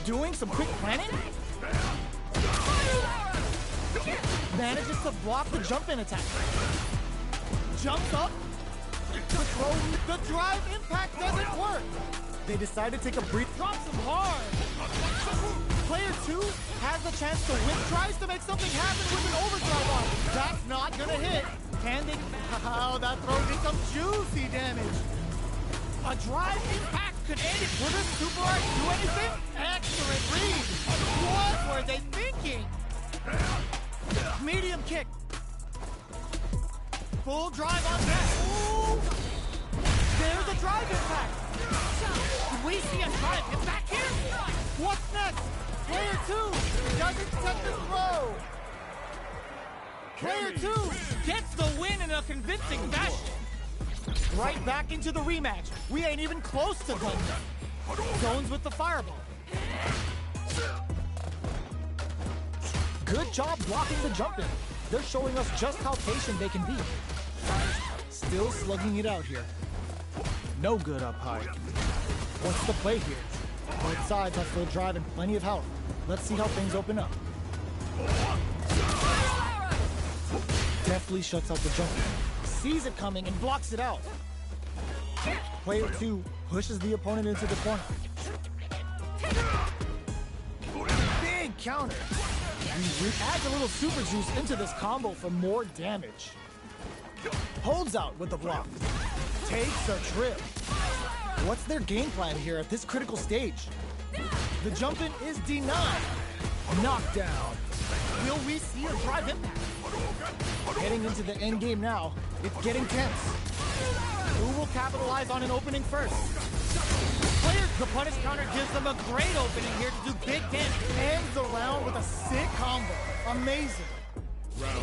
Doing some quick planning? Manages to block the jump-in attack. Jumps up. The drive impact doesn't work. They decide to take a brief. Drops him hard. Player 2 has the chance to whip tries to make something happen with an overdrive on. That's not gonna hit. Can they? Oh, that throws in some juicy damage. A drive impact could end it. Will this super art do anything? Excellent read. What were they thinking? Medium kick. Full drive on that. Ooh. There's a drive impact. Did we see a drive impact here? What's next? Player 2 doesn't set the throw. Player 2 gets the win in a convincing fashion. Right back into the rematch. We ain't even close to done yet. Zones with the fireball. Good job blocking the jump-in. They're showing us just how patient they can be. Still slugging it out here. No good up high. What's the play here? Both sides have full drive and plenty of health. Let's see how things open up. Deftly shuts out the jump. Sees it coming and blocks it out. Player 2 pushes the opponent into the corner. Big counter. He adds a little super juice into this combo for more damage. Holds out with the block. Takes a trip. What's their game plan here at this critical stage? The jump-in is denied. Knockdown. Will we see a drive impact? Heading into the end game now, it's getting tense. Who will capitalize on an opening first? The punish counter gives them a great opening here to do big damage. Ends the round with a sick combo. Amazing.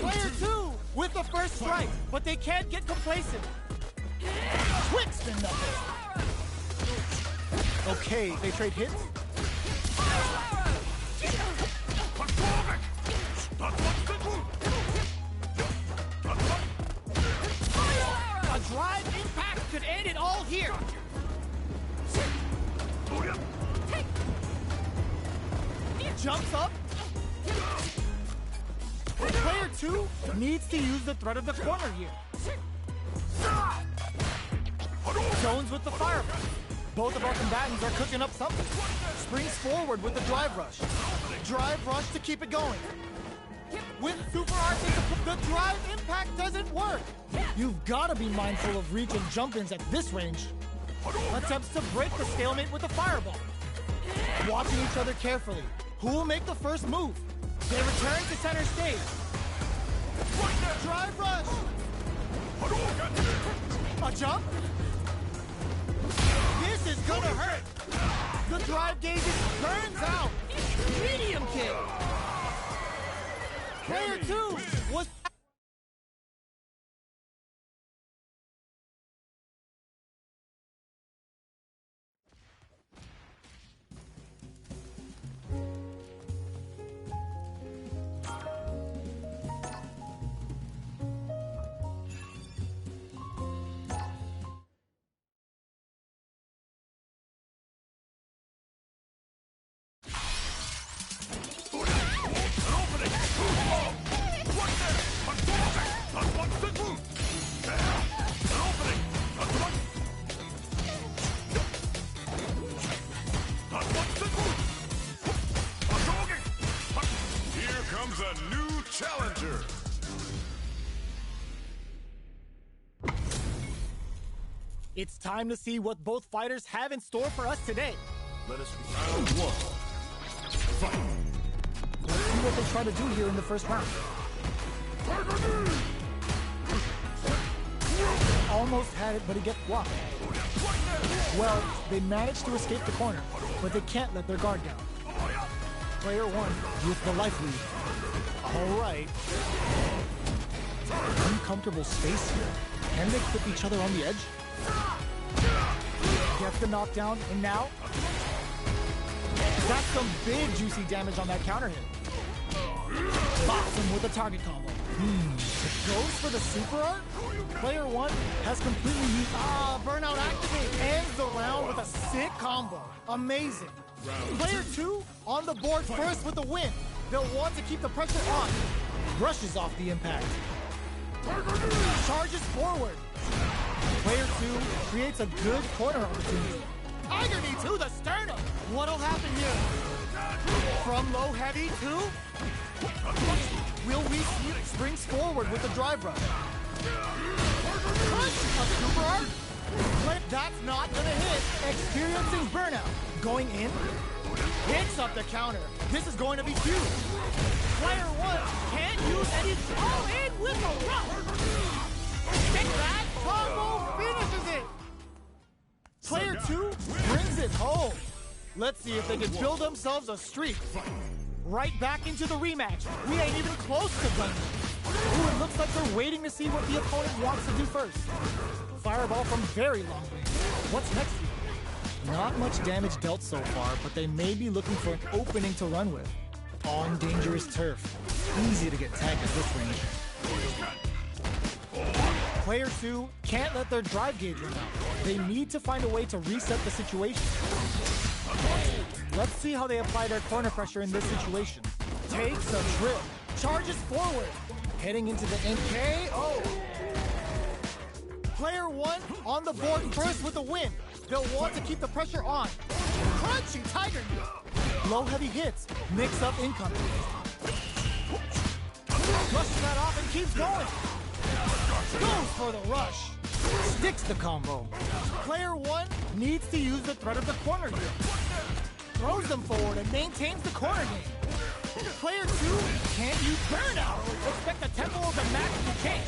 Player 2 with the first strike, but they can't get complacent. Quick spin knuckle. Okay, they trade hits. A drive impact could end it all here. Jumps up. Player 2 needs to use the threat of the corner here. Zones with the fireball. Both of our combatants are cooking up something. Springs forward with the drive rush. Drive rush to keep it going. With super arts, the drive impact doesn't work. You've got to be mindful of reach and jump-ins at this range. Attempts to break the stalemate with the fireball. Watching each other carefully. Who will make the first move? They return to center stage. Drive rush. A jump. This is gonna hurt. The drive gauge turns out. Medium kick. Player 2 was... It's time to see what both fighters have in store for us today. Let us round one. Fight. Let's see what they try to do here in the first round. Almost had it, but he gets blocked. Well, they managed to escape the corner, but they can't let their guard down. Player 1 with the life lead. All right. Uncomfortable space here. Can they flip each other on the edge? Gets the knockdown, and now? That's some big juicy damage on that counter hit. Box him with a target combo. Goes for the super art? Player 1 has completely used... burnout activate. Ends the round with a sick combo. Amazing. Player 2 on the board first with the win. They'll want to keep the pressure on. Brushes off the impact. Charges forward. Player 2 creates a good corner opportunity. Tiger knee to the sternum. What'll happen here? From low heavy to... Will we see it springs forward with the drive rush? Punch! A super art? But that's not gonna hit. Experiencing burnout. Going in. Hits up the counter. This is going to be huge. Player 1 can't use any... All in with a rush. Take that. Combo finishes it. Player 2 brings it home. Let's see if they can build themselves a streak. Right back into the rematch. We ain't even close to done. Ooh, it looks like they're waiting to see what the opponent wants to do first. Fireball from very long range. What's next here? Not much damage dealt so far, but they may be looking for an opening to run with. On dangerous turf. Easy to get tagged at this range. Player 2 can't let their drive gauge run out. They need to find a way to reset the situation. Let's see how they apply their corner pressure in this situation. Takes a trip. Charges forward. Heading into the NKO. Player 1 on the board first with the win. They'll want to keep the pressure on. Crunchy tiger knee. Low heavy hits. Mix up incoming. Brushes that off and keeps going. Goes for the rush. Sticks the combo. Player 1 needs to use the threat of the corner here. Throws them forward and maintains the corner game. Player 2 can't use burnout. Expect the tempo of the max decay.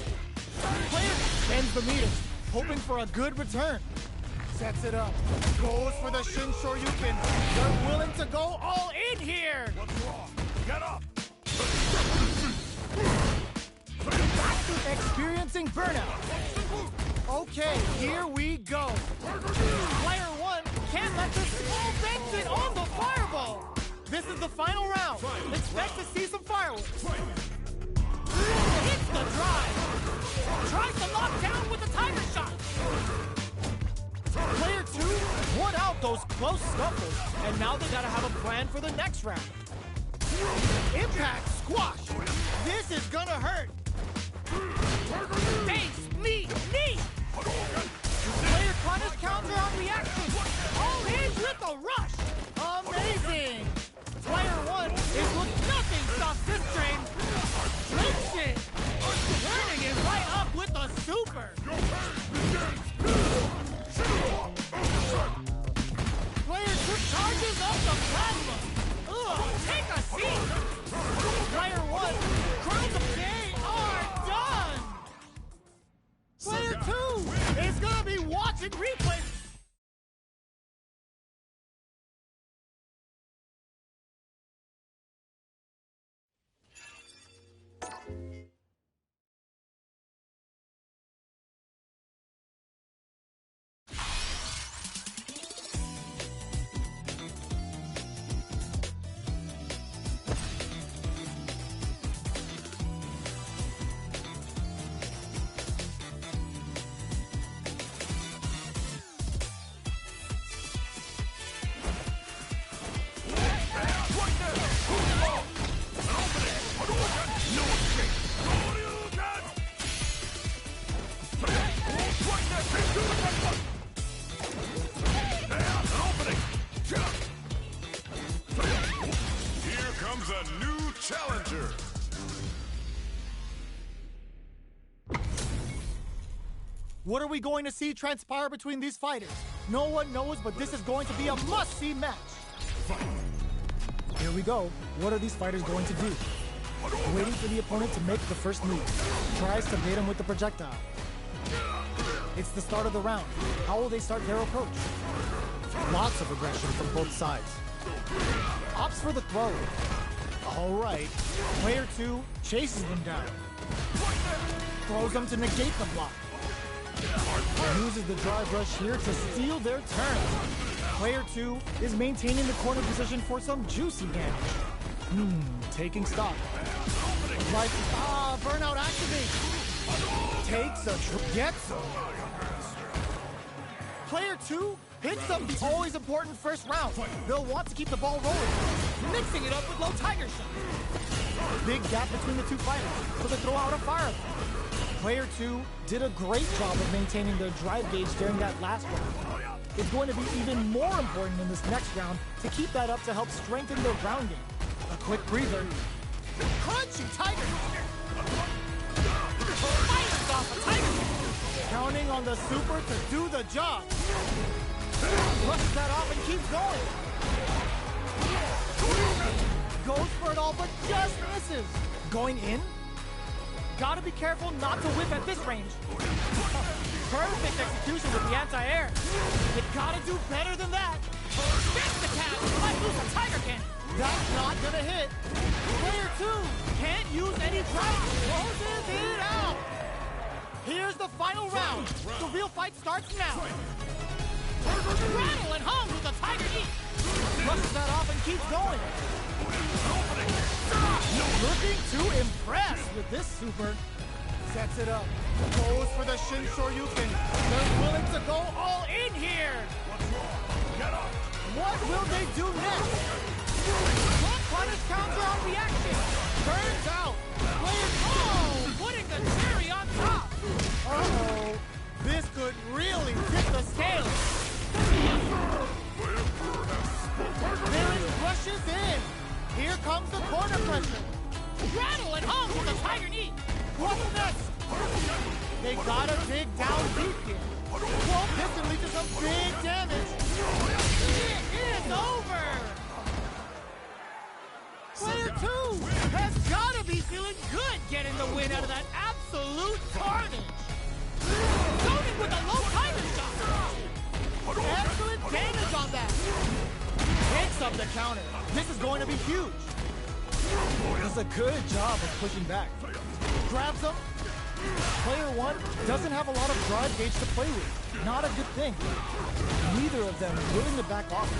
Player bends the meters, hoping for a good return. Sets it up. Goes for the Shin Shoryuken. They're willing to go all in here. What's wrong? Get up! Experiencing burnout. Okay, here we go. Player 1 can't let this small Benson on the fireball. This is the final round. Expect to see some fireworks. Hits the drive. Tries to lock down with the tiger shot. Player 2 won out those close scuffles, and now they gotta have a plan for the next round. Impact squash. This is gonna hurt. Face, me, knee. Player punish counter on reaction. All in with a rush. Amazing. Player 1 is with nothing stops this train. Flips it. Turning it right up with a super. Player 2 charges up the plasma. Ugh, take a seat. Player 1, crowns of day are done. Player 2 is gonna be watching replays. What are we going to see transpire between these fighters? No one knows, but this is going to be a must-see match. Here we go. What are these fighters going to do? Waiting for the opponent to make the first move. Tries to bait him with the projectile. It's the start of the round. How will they start their approach? Lots of aggression from both sides. Opts for the throw. All right. Player 2 chases them down. Throws them to negate the block. Uses the drive rush here to steal their turn. Player 2 is maintaining the corner position for some juicy damage. Taking stock. burnout activates. Takes a gets him. Player 2 hits up the always important first round. They'll want to keep the ball rolling, mixing it up with low tiger shot. Big gap between the two fighters, so they throw out a fire. Player 2 did a great job of maintaining their drive gauge during that last round. It's going to be even more important in this next round to keep that up to help strengthen their ground game. A quick breather. Crunchy tiger! Fires off a tiger! Counting on the super to do the job. Brushes that off and keeps going. Goes for it all, but just misses. Going in? Gotta be careful not to whip at this range. Perfect execution with the anti-air. You gotta do better than that. Gets the catch. Might lose a tiger cannon. That's not gonna hit. Player 2 can't use any drive. Closes it out. Here's the final round. The real fight starts now. Rattle and hung with a tiger knee. Brushes that off and keeps going. Looking to impress with this super. Sets it up. Goes for the Shin Shoryuken. They're willing to go all in here. What's wrong? Get up! What will they do next? One punish counter on reaction. Turns out. Players, putting the cherry on top. Uh-oh. This could really tip the scales. Villain rushes in. Here comes the corner pressure. Rattle and hung with a tiger knee. What's next? They gotta dig down deep here. Well, this can lead to some big damage. It is over. Player 2 has gotta be feeling good getting the win out of that absolute carnage. Zoning with a low tiger shot. Excellent damage on that. Picks up the counter. This is going to be huge. Does a good job of pushing back. Grabs him. Player 1 doesn't have a lot of drive gauge to play with. Not a good thing. Neither of them willing to back off.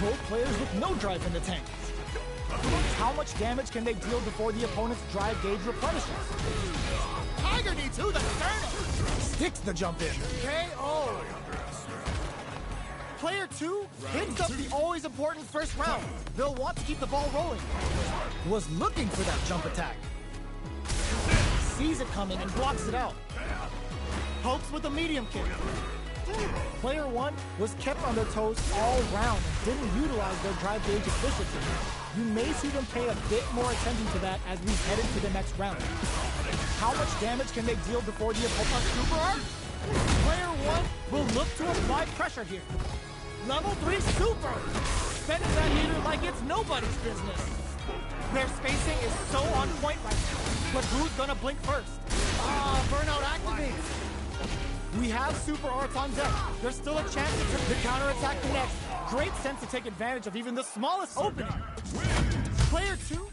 Both players with no drive in the tank. How much damage can they deal before the opponent's drive gauge replenishes? Tiger knee to the sternum. Sticks the jump in. KO. Player 2 hits up the always important first round. They'll want to keep the ball rolling. Was looking for that jump attack. Sees it coming and blocks it out. Pokes with a medium kick. Player 1 was kept on their toes all round and didn't utilize their drive gauge efficiently. You may see them pay a bit more attention to that as we head into the next round. How much damage can they deal before the opponent's super arc? Player 1 will look to apply pressure here. Level 3 super! Spending that meter like it's nobody's business. Their spacing is so on point right now. But who's gonna blink first? Burnout activates. We have super arts on deck. There's still a chance to counterattack the next. Great sense to take advantage of even the smallest opening. Player 2...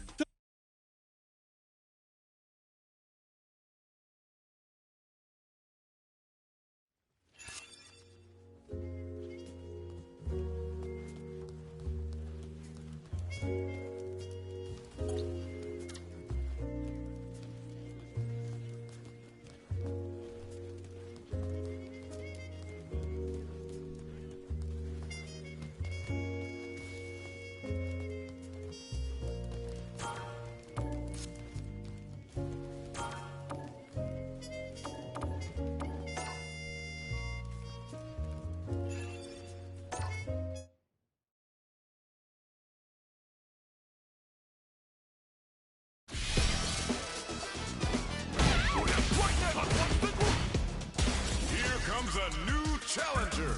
A new challenger.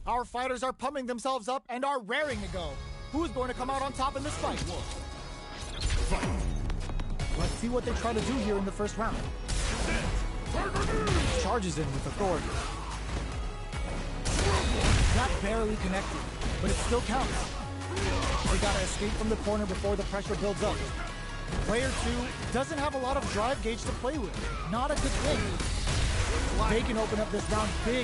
Our fighters are pumping themselves up and are raring to go. Who's going to come out on top in this fight? Fight. Let's see what they try to do here in the first round. Charges in with authority. That barely connected, but it still counts. They gotta escape from the corner before the pressure builds up. Player 2 doesn't have a lot of drive gauge to play with. Not a good thing. They can open up this round big.